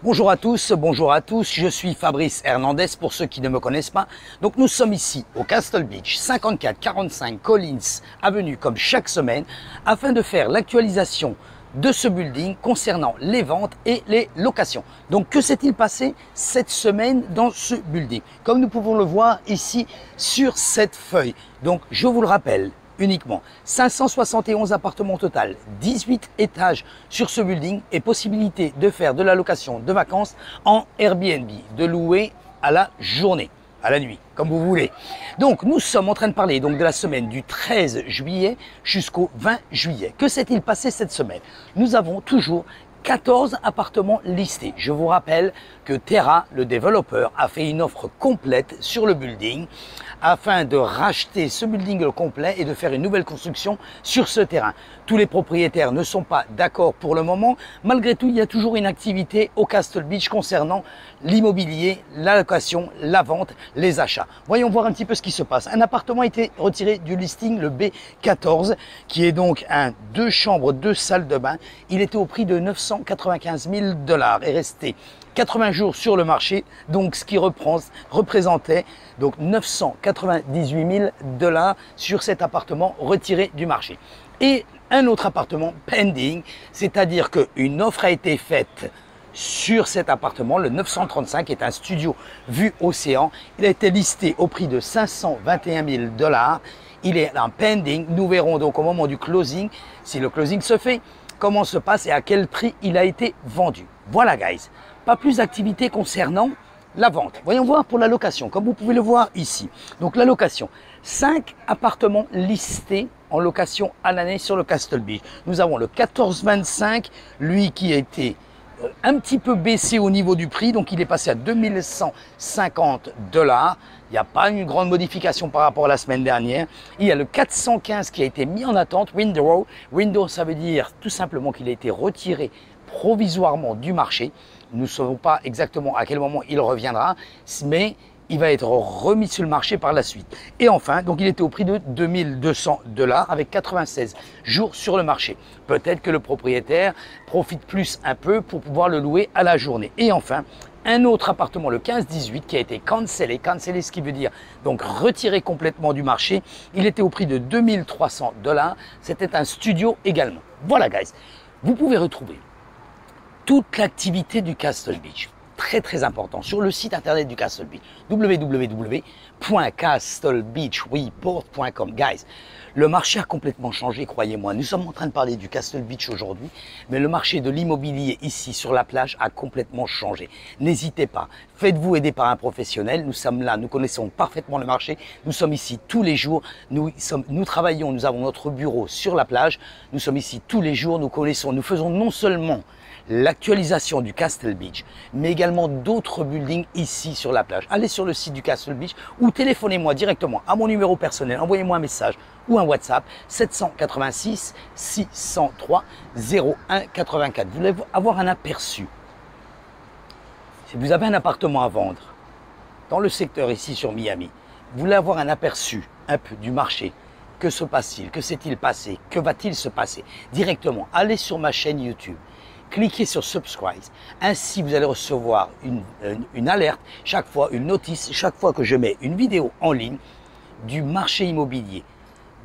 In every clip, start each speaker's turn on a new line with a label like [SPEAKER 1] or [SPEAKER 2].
[SPEAKER 1] Bonjour à tous, je suis Fabrice Hernandez pour ceux qui ne me connaissent pas. Donc nous sommes ici au Castle Beach, 5445 Collins Avenue comme chaque semaine afin de faire l'actualisation de ce building concernant les ventes et les locations. Donc que s'est-il passé cette semaine dans ce building? Comme nous pouvons le voir ici sur cette feuille. Donc je vous le rappelle, uniquement 571 appartements au total, 18 étages sur ce building et possibilité de faire de la location de vacances en Airbnb, de louer à la journée, à la nuit, comme vous voulez. Donc nous sommes en train de parler donc de la semaine du 13 juillet jusqu'au 20 juillet. Que s'est-il passé cette semaine? Nous avons toujours 14 appartements listés. Je vous rappelle que Terra, le développeur, a fait une offre complète sur le building afin de racheter ce building complet et de faire une nouvelle construction sur ce terrain. Tous les propriétaires ne sont pas d'accord pour le moment. Malgré tout, il y a toujours une activité au Castle Beach concernant l'immobilier, la location, la vente, les achats. Voyons voir un petit peu ce qui se passe. Un appartement a été retiré du listing, le B14, qui est donc un 2 chambres, 2 salles de bain. Il était au prix de 995 000 $ et resté 80 jours sur le marché, donc ce qui représentait donc 998 000 $ sur cet appartement retiré du marché. Et un autre appartement pending, c'est-à-dire qu'une offre a été faite sur cet appartement, le 935 est un studio vue océan. Il a été listé au prix de 521 000 $. Il est en pending. Nous verrons donc au moment du closing, si le closing se fait, comment se passe et à quel prix il a été vendu. Voilà guys, pas plus d'activité concernant la vente. Voyons voir pour la location, comme vous pouvez le voir ici. Donc la location, 5 appartements listés en location à l'année sur le Castle Beach. Nous avons le 1425, lui qui a été un petit peu baissé au niveau du prix, donc il est passé à 2150 $. Il n'y a pas une grande modification par rapport à la semaine dernière. Il y a le 415 qui a été mis en attente, Window. Window, ça veut dire tout simplement qu'il a été retiré provisoirement du marché. Nous ne savons pas exactement à quel moment il reviendra, mais il va être remis sur le marché par la suite. Et enfin, donc il était au prix de 2200 $ avec 96 jours sur le marché. Peut-être que le propriétaire profite plus un peu pour pouvoir le louer à la journée. Et enfin, un autre appartement, le 1518, qui a été cancellé, ce qui veut dire donc retiré complètement du marché. Il était au prix de 2300 $. C'était un studio également. Voilà guys, vous pouvez retrouver toute l'activité du Castle Beach. Très important, sur le site internet du Castle Beach, www.castlebeachreport.com. Guys, le marché a complètement changé, croyez-moi. Nous sommes en train de parler du Castle Beach aujourd'hui, mais le marché de l'immobilier ici sur la plage a complètement changé. N'hésitez pas, faites-vous aider par un professionnel. Nous sommes là, nous connaissons parfaitement le marché. Nous sommes ici tous les jours. Nous travaillons, nous avons notre bureau sur la plage. Nous sommes ici tous les jours. Nous faisons non seulement l'actualisation du Castle Beach, mais également d'autres buildings ici sur la plage. Allez sur le site du Castle Beach ou téléphonez-moi directement à mon numéro personnel, envoyez-moi un message ou un WhatsApp 786 603 01 84. Vous voulez avoir un aperçu. Si vous avez un appartement à vendre dans le secteur ici sur Miami, vous voulez avoir un aperçu un peu du marché. Que se passe-t-il? Que s'est-il passé? Que va-t-il se passer? Directement, allez sur ma chaîne YouTube. Cliquez sur Subscribe. Ainsi, vous allez recevoir une alerte chaque fois, une notice chaque fois que je mets une vidéo en ligne du marché immobilier,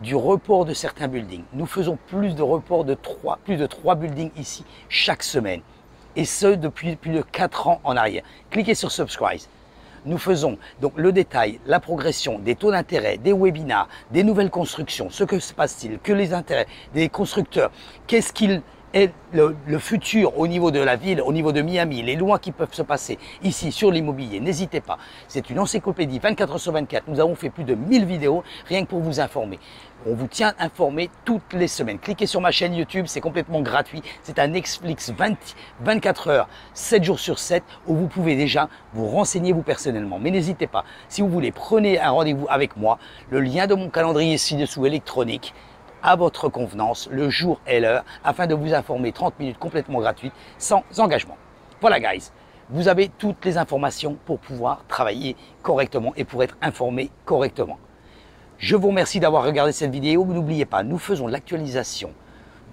[SPEAKER 1] du report de certains buildings. Nous faisons plus de reports de plus de 3 buildings ici chaque semaine. Et ce, depuis plus de 4 ans en arrière. Cliquez sur Subscribe. Nous faisons donc le détail, la progression des taux d'intérêt, des webinars, des nouvelles constructions, ce que se passe-t-il, que les intérêts des constructeurs, qu'est-ce qu'ils et le futur au niveau de la ville, au niveau de Miami, les lois qui peuvent se passer ici sur l'immobilier, n'hésitez pas. C'est une encyclopédie 24 h sur 24. Nous avons fait plus de 1000 vidéos rien que pour vous informer. On vous tient informé toutes les semaines. Cliquez sur ma chaîne YouTube, c'est complètement gratuit. C'est un Netflix 24 heures, 7 jours sur 7, où vous pouvez déjà vous renseigner vous personnellement. Mais n'hésitez pas, si vous voulez, prenez un rendez-vous avec moi. Le lien de mon calendrier ci-dessous électronique, à votre convenance, le jour et l'heure, afin de vous informer 30 minutes complètement gratuites, sans engagement. Voilà guys, vous avez toutes les informations pour pouvoir travailler correctement et pour être informé correctement. Je vous remercie d'avoir regardé cette vidéo. N'oubliez pas, nous faisons l'actualisation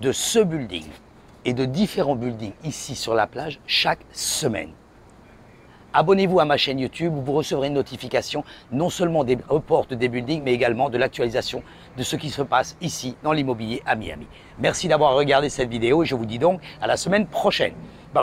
[SPEAKER 1] de ce building et de différents buildings ici sur la plage chaque semaine. Abonnez-vous à ma chaîne YouTube où vous recevrez une notification non seulement des reports des buildings, mais également de l'actualisation de ce qui se passe ici dans l'immobilier à Miami. Merci d'avoir regardé cette vidéo et je vous dis donc à la semaine prochaine. Bye.